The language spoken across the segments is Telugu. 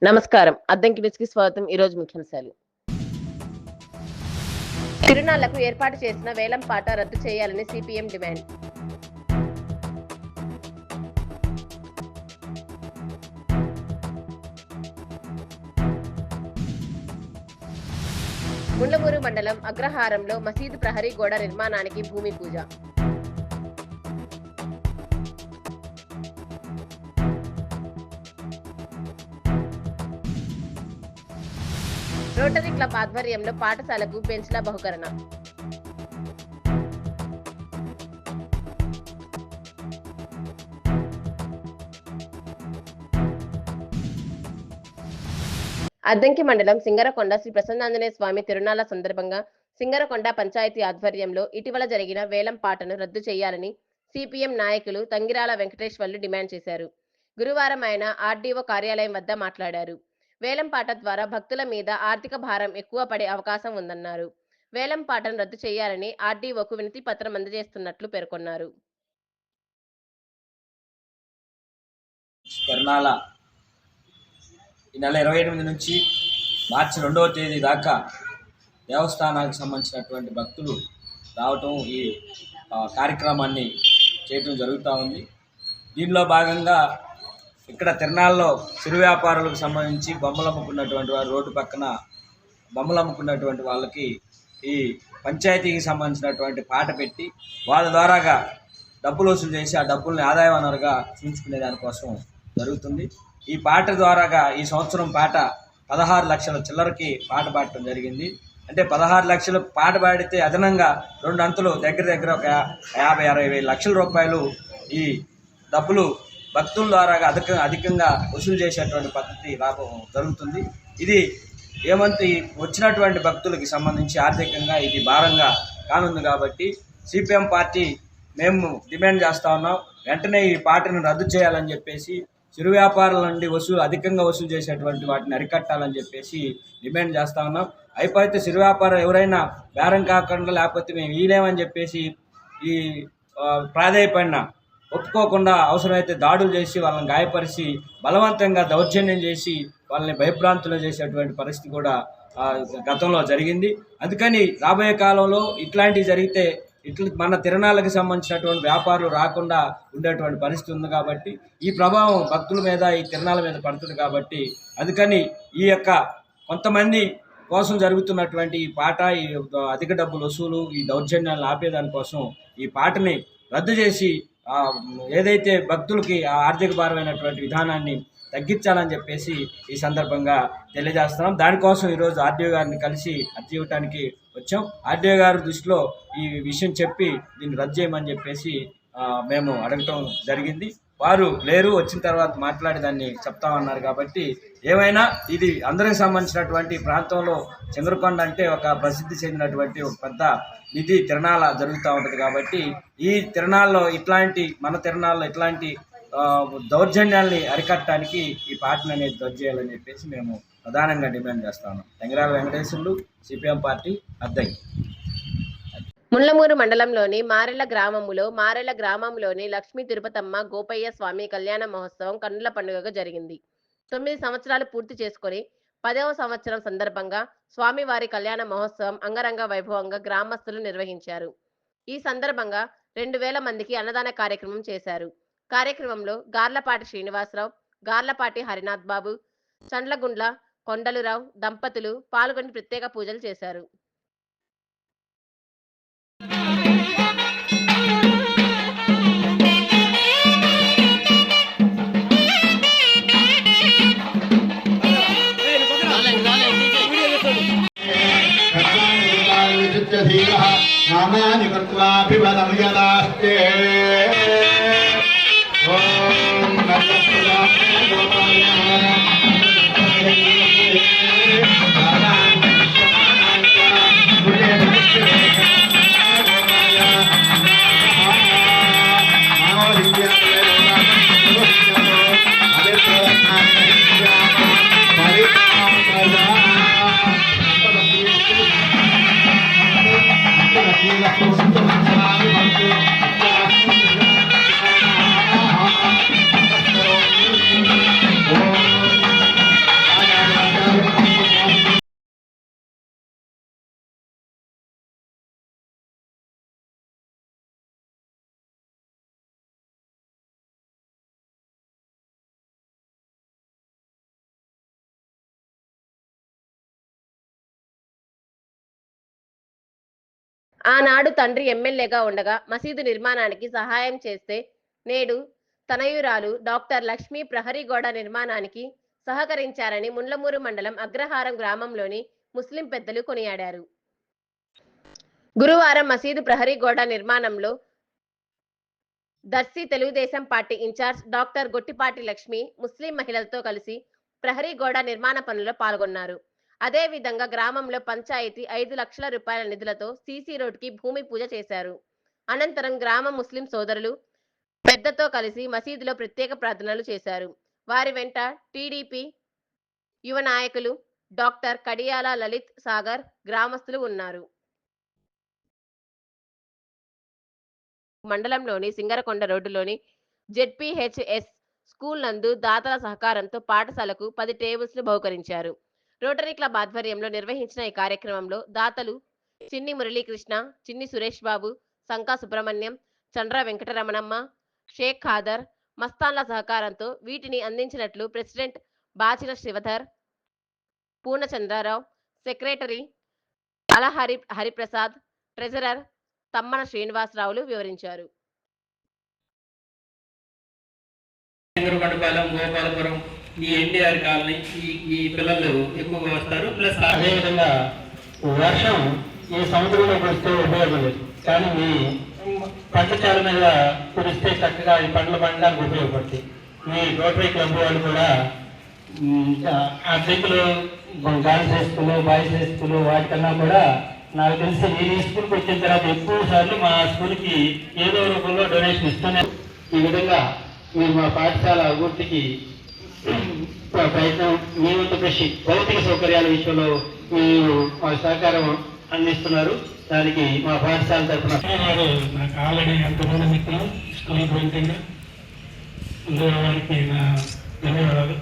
నమస్కారం. అద్దంకి న్యూస్‌కి స్వాగతం. ఈరోజు ముఖ్యాంశాలు. తిరునాళ్లకు ఏర్పాటు చేసిన వేలం పాట రద్దు చేయాలని సిపిఎం డిమాండ్. ముండ్లమూరు మండలం అగ్రహారంలో మసీదు ప్రహరీ గోడ నిర్మాణానికి భూమి పూజ. రోటరీ క్లబ్ ఆధ్వర్యంలో పాఠశాలకు బెంచ్ల బహుకరణ. అద్దంకి మండలం సింగరకొండ శ్రీ ప్రసన్నాంజనేయ స్వామి తిరునాళ్ల సందర్భంగా సింగరకొండ పంచాయతీ ఆధ్వర్యంలో ఇటీవల జరిగిన వేలం పాటను రద్దు చేయాలని సిపిఎం నాయకులు తంగిరాల వెంకటేశ్వర్లు డిమాండ్ చేశారు. గురువారం ఆయన ఆర్డీఓ కార్యాలయం వద్ద మాట్లాడారు. వేలం పాట ద్వారా భక్తుల మీద ఆర్థిక భారం ఎక్కువ పడే అవకాశం ఉందన్నారు. వేలం పాటను రద్దు చేయాలని ఆర్డీఓకు వినతి పత్రం అందజేస్తున్నట్లు పేర్కొన్నారు. ఈ నెల 28 నుంచి మార్చి 2వ తేదీ దాకా దేవస్థానానికి సంబంధించినటువంటి భక్తులు రావటం ఈ కార్యక్రమాన్ని చేయటం జరుగుతూ ఉంది. దీనిలో భాగంగా ఇక్కడ తిరునాళ్ళలో చిరు వ్యాపారులకు సంబంధించి బొమ్మలు అమ్ముకున్నటువంటి వారు రోడ్డు పక్కన బొమ్మలు అమ్ముకున్నటువంటి వాళ్ళకి ఈ పంచాయతీకి సంబంధించినటువంటి పాట పెట్టి వాళ్ళ ద్వారాగా డబ్బులు వసూలు చేసి ఆ డబ్బుల్ని ఆదాయ వనరుగా చూపించుకునే దానికోసం జరుగుతుంది. ఈ పాట ద్వారాగా ఈ సంవత్సరం పాట 16 లక్షల చిల్లరకి పాట పాడటం జరిగింది. అంటే 16 లక్షలు పాట పాడితే అదనంగా 2 అంతులు దగ్గర ఒక 50-60 లక్షల రూపాయలు ఈ డబ్బులు భక్తుల ద్వారాగా అధికంగా వసూలు చేసేటువంటి పద్ధతి జరుగుతుంది. ఇది ఏమంటే వచ్చినటువంటి భక్తులకి సంబంధించి ఆర్థికంగా ఇది భారంగా కానుంది. కాబట్టి సిపిఎం పార్టీ మేము డిమాండ్ చేస్తూ ఉన్నాం, వెంటనే ఈ పాటను రద్దు చేయాలని చెప్పేసి, చిరు వ్యాపారాల నుండి అధికంగా వసూలు చేసేటువంటి వాటిని అరికట్టాలని చెప్పేసి డిమాండ్ చేస్తూ ఉన్నాం. అయిపోతే చిరు వ్యాపారం ఎవరైనా బేరం కాకుండా లేకపోతే మేము వీలేమని చెప్పేసి ఈ ప్రాధాయపడిన ఒప్పుకోకుండా అవసరమైతే దాడులు చేసి వాళ్ళని గాయపరిచి బలవంతంగా దౌర్జన్యం చేసి వాళ్ళని భయభ్రాంతులు చేసేటువంటి పరిస్థితి కూడా గతంలో జరిగింది. అందుకని రాబోయే కాలంలో ఇట్లాంటివి జరిగితే మన తిరునాళ్ళకి సంబంధించినటువంటి వ్యాపారులు రాకుండా ఉండేటువంటి పరిస్థితి ఉంది. కాబట్టి ఈ ప్రభావం భక్తుల మీద ఈ తిరునాళ్ళ మీద పడుతుంది. కాబట్టి అందుకని ఈ యొక్క కొంతమంది కోసం జరుగుతున్నటువంటి ఈ పాట, ఈ అధిక డబ్బులు వసూలు, ఈ దౌర్జన్యాలను ఆపేదానికోసం ఈ పాటని రద్దు చేసి ఏదైతే భక్తులకి ఆ ఆర్థిక భారమైనటువంటి విధానాన్ని తగ్గించాలని చెప్పేసి ఈ సందర్భంగా తెలియజేస్తున్నాం. దానికోసం ఈరోజు ఆర్డీఓ గారిని కలిసి అర్జీ ఇవ్వడానికి వచ్చాం. ఆర్డీఓ గారి దృష్టిలో ఈ విషయం చెప్పి దీన్ని రద్దు చేయమని చెప్పేసి మేము అడగటం జరిగింది. వారు లేరు, వచ్చిన తర్వాత మాట్లాడి దాన్ని చెప్తామన్నారు. కాబట్టి ఏమైనా ఇది అందరికి సంబంధించినటువంటి ప్రాంతంలో సింగరకొండ అంటే ఒక ప్రసిద్ధి చెందినటువంటి ఒక పెద్ద నిధి తిరునాళ్ళ జరుగుతూ ఉంటుంది. కాబట్టి ఈ తిరునాళ్ళలో మన తిరునాళ్ళలో ఇట్లాంటి దౌర్జన్యాల్ని అరికట్టడానికి ఈ పాటను అనేది రద్దు చేయాలని చెప్పేసి మేము ప్రధానంగా డిమాండ్ చేస్తాము. Tangirala Venkateswarlu, CPM party, Addanki. ముండ్లమూరు మండలంలోని మారెళ్ల గ్రామంలోని లక్ష్మీ తిరుపతమ్మ గోపయ్య స్వామి కళ్యాణ మహోత్సవం కన్నుల పండుగగా జరిగింది. 9 సంవత్సరాలు పూర్తి చేసుకుని 10వ సంవత్సరం సందర్భంగా స్వామివారి కళ్యాణ మహోత్సవం అంగరంగ వైభవంగా గ్రామస్తులు నిర్వహించారు. ఈ సందర్భంగా 2000 మందికి అన్నదాన కార్యక్రమం చేశారు. కార్యక్రమంలో గార్లపాటి శ్రీనివాసరావు, గార్లపాటి హరినాథ్ బాబు, చండ్లగుండ్ల కొండలురావు దంపతులు పాల్గొని ప్రత్యేక పూజలు చేశారు. నామాని కృత్వాభివదం యదాస్తే ఓం నమః గోపాయ Thank you. ఆనాడు తండ్రి ఎమ్మెల్యేగా ఉండగా మసీదు నిర్మాణానికి సహాయం చేస్తే నేడు తనయురాలు డాక్టర్ లక్ష్మీ ప్రహరీ గోడ నిర్మాణానికి సహకరించారని ముండ్లమూరు మండలం అగ్రహారం గ్రామంలోని ముస్లిం పెద్దలు కొనియాడారు. గురువారం మసీదు ప్రహరీ గోడ నిర్మాణంలో Darsi Telugu Desam party incharge doctor Gottipati Lakshmi Muslim మహిళలతో కలిసి ప్రహరీ గోడ నిర్మాణ పనుల్లో పాల్గొన్నారు. అదే విధంగా గ్రామంలో పంచాయతీ 5 లక్షల రూపాయల నిధులతో సీసీ రోడ్డుకి భూమి పూజ చేశారు. అనంతరం గ్రామ ముస్లిం సోదరులు పెద్దతో కలిసి మసీదులో ప్రత్యేక ప్రార్థనలు చేశారు. వారి వెంట టీడీపీ యువ నాయకులు డాక్టర్ కడియాల లలిత్ సాగర్ గ్రామస్తులు ఉన్నారు. మండలంలోని సింగరకొండ రోడ్డులోని జెడ్పీహెచ్ఎస్ స్కూల్ నందు దాతల సహకారంతో పాఠశాలకు 10 టేబుల్స్ బహుకరించారు. రోటరీ క్లబ్ ఆధ్వర్యంలో నిర్వహించిన ఈ కార్యక్రమంలో దాతలు చిన్ని మురళీకృష్ణ, చిన్ని సురేష్ బాబు, సంకా సుబ్రహ్మణ్యం, చండ్ర వెంకటరమణమ్మ, షేక్ ఖాదర్, మస్తాన్ల సహకారంతో వీటిని అందించినట్లు president Bachina Sivadhar, Purnachandra Rao, secretary Alahari Hariprasad, treasurer Tammana శ్రీనివాసరావులు వివరించారు. మండపాలెం, గోపాలపురం, ఈ ఎన్టీఆర్ కాలనీ ఈ పిల్లలు ఎక్కువగా వస్తారు. ప్లస్ అదేవిధంగా వర్షం ఈ సముద్రంలోకి వస్తే ఉపయోగం లేదు, కానీ మీ పంటచాల మీద కురిస్తే చక్కగా ఈ పంటలు పండడానికి ఉపయోగపడుతుంది. మీ రోటరీ క్లబ్ వాళ్ళు కూడా అద్దెకులు, girls high school, boys high school వాటికన్నా కూడా నాకు తెలిసి నేను ఈ స్కూల్కి వచ్చిన తర్వాత ఎక్కువ సార్లు మా స్కూల్కి ఏదో రూపంలో డొనేషన్ ఇస్తూనే. ఈ విధంగా మీరు మా పాఠశాల అభివృద్ధికి ప్రయత్నం, మీ వంతు కృషి, భౌతిక సౌకర్యాల విషయంలో మీరు మా సహకారం అందిస్తున్నారు. దానికి మా పాఠశాల తరఫున నాకు ఆల్రెడీ ఎంతమంది మిత్రులు స్కూల్కి వెళ్తుండే వారికి నా ధన్యవాదాలు.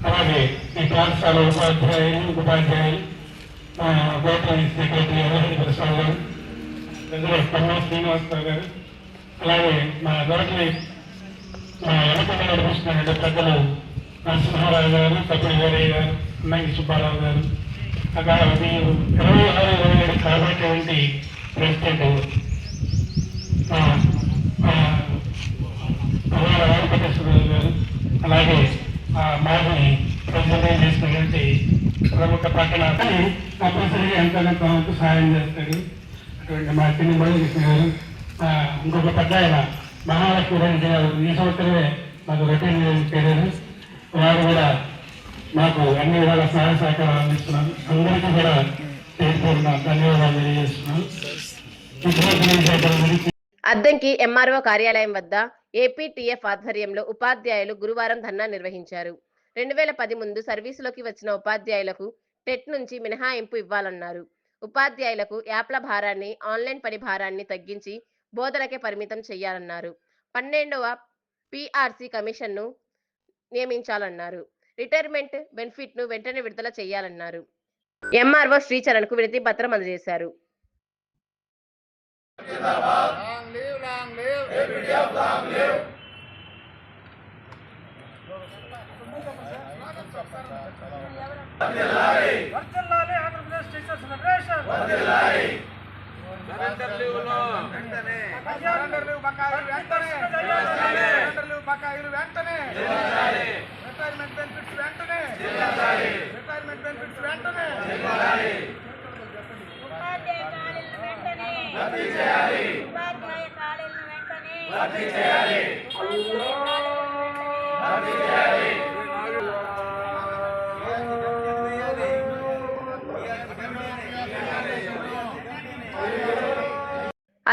అలాగే ఈ పాఠశాల ఉపాధ్యాయులు గోత్రం సెక్రటరీ అలహరి ప్రసాద్ గారు, కన్నా శ్రీనివాసరావు గారు, అలాగే మా రోటరీ వెనక నడిపిస్తున్న పెద్దలు నరసింహారావు గారు, తప్పుడు వీరయ్య గారు, అన్నంగి సుబ్బారావు గారు, అక్కడ 26-27 కాబట్టి ప్రెసిడెంట్ వెంకటేశ్వరరావు గారు, అలాగే మాదిని ప్రెసిడెంట్ చేసినటువంటి ప్రముఖ పట్టణ కంపల్సరీగా ఎంతకంత సహాయం చేస్తాడు. అటువంటి మా చిన్న బాలకృష్ణ గారు, ఇంకొక పెద్ద ఆయన మహాలక్ష్మి గారు ఈ సంవత్సరమే మాకు రొటీన్ కెరీర్, వారు కూడా మాకు అన్ని విధాల సహాయ సహకారాలు అందిస్తున్నారు. అందరికీ కూడా పేరున ధన్యవాదాలు తెలియజేస్తున్నాను. అద్దంకి ఎంఆర్ఓ కార్యాలయం వద్ద ఏపీటీఎఫ్ ఆధ్వర్యంలో ఉపాధ్యాయులు గురువారం ధర్నా నిర్వహించారు. 2010 ముందు సర్వీసులోకి వచ్చిన ఉపాధ్యాయులకు టెట్ నుంచి మినహాయింపు ఇవ్వాలన్నారు. ఉపాధ్యాయులకు యాప్ల భారాన్ని, ఆన్లైన్ పని భారాన్ని తగ్గించి బోధనకే పరిమితం చేయాలన్నారు. 12వ పీఆర్సీ కమిషన్ను నియమించాలన్నారు. రిటైర్మెంట్ బెనిఫిట్ ను వెంటనే విడుదల చేయాలన్నారు. ఎంఆర్ఓ శ్రీచరణ్ కు వినతి పత్రం అందజేశారు.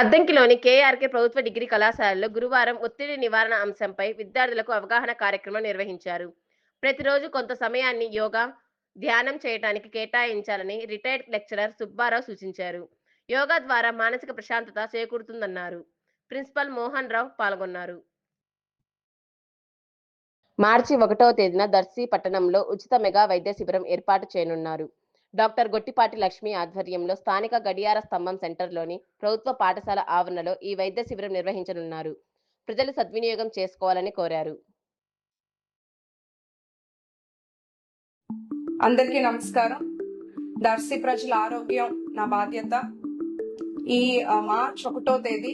అద్దంకిలోని కేఆర్కే ప్రభుత్వ డిగ్రీ కళాశాలలో గురువారం ఒత్తిడి నివారణ అంశంపై విద్యార్థులకు అవగాహన కార్యక్రమం నిర్వహించారు. ప్రతిరోజు కొంత సమయాన్ని యోగా, ధ్యానం చేయడానికి కేటాయించాలని రిటైర్డ్ లెక్చరర్ సుబ్బారావు సూచించారు. యోగా ద్వారా మానసిక ప్రశాంతత చేకూరుతుందన్నారు. ప్రిన్సిపల్ మోహన్ రావు పాల్గొన్నారు. మార్చి 1వ తేదీన దర్శి పట్టణంలో ఉచిత మెగా వైద్య శిబిరం ఏర్పాటు చేయనున్నారు. డాక్టర్ గొట్టిపాటి లక్ష్మి ఆధ్వర్యంలో స్థానిక గడియార స్తంభం సెంటర్లోని ప్రభుత్వ పాఠశాల ఆవరణలో ఈ వైద్య శిబిరం నిర్వహించనున్నారు. ప్రజలు సద్వినియోగం చేసుకోవాలని కోరారు. అందరికీ నమస్కారం. దర్శి ప్రజల ఆరోగ్యం నా బాధ్యత. ఈ మార్చ్ 1వ తేదీ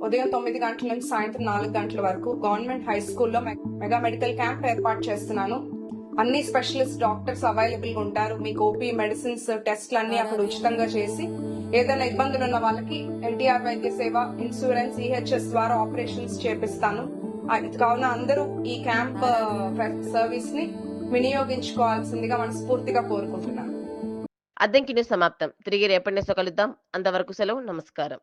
ఉదయం 9 గంటల నుంచి సాయంత్రం 4 గంటల వరకు గవర్నమెంట్ హై స్కూల్లో మెగా మెడికల్ క్యాంప్ ఏర్పాటు చేస్తున్నాను. అన్ని స్పెషలిస్ట్ డాక్టర్స్ అవైలబుల్ గా ఉంటారు. మీకు ఓపీ, మెడిసిన్స్, టెస్ట్లు అన్ని అక్కడ ఉచితంగా చేసి ఏదైనా ఇబ్బందులు ఉన్న వాళ్ళకి ఎన్టీఆర్ వైద్య సేవ, ఇన్సూరెన్స్, ఈహెచ్ఎస్ ద్వారా ఆపరేషన్స్ చేపిస్తాను. కావున అందరూ ఈ క్యాంప్ సర్వీస్ ని వినియోగించుకోవాల్సిందిగా మనస్ఫూర్తిగా కోరుకుంటున్నాను. అద్దంకి న్యూస్ సమాప్తం. తిరిగి రేపటి న్యూస్లో కలుద్దాం. అంతవరకు సెలవు. నమస్కారం.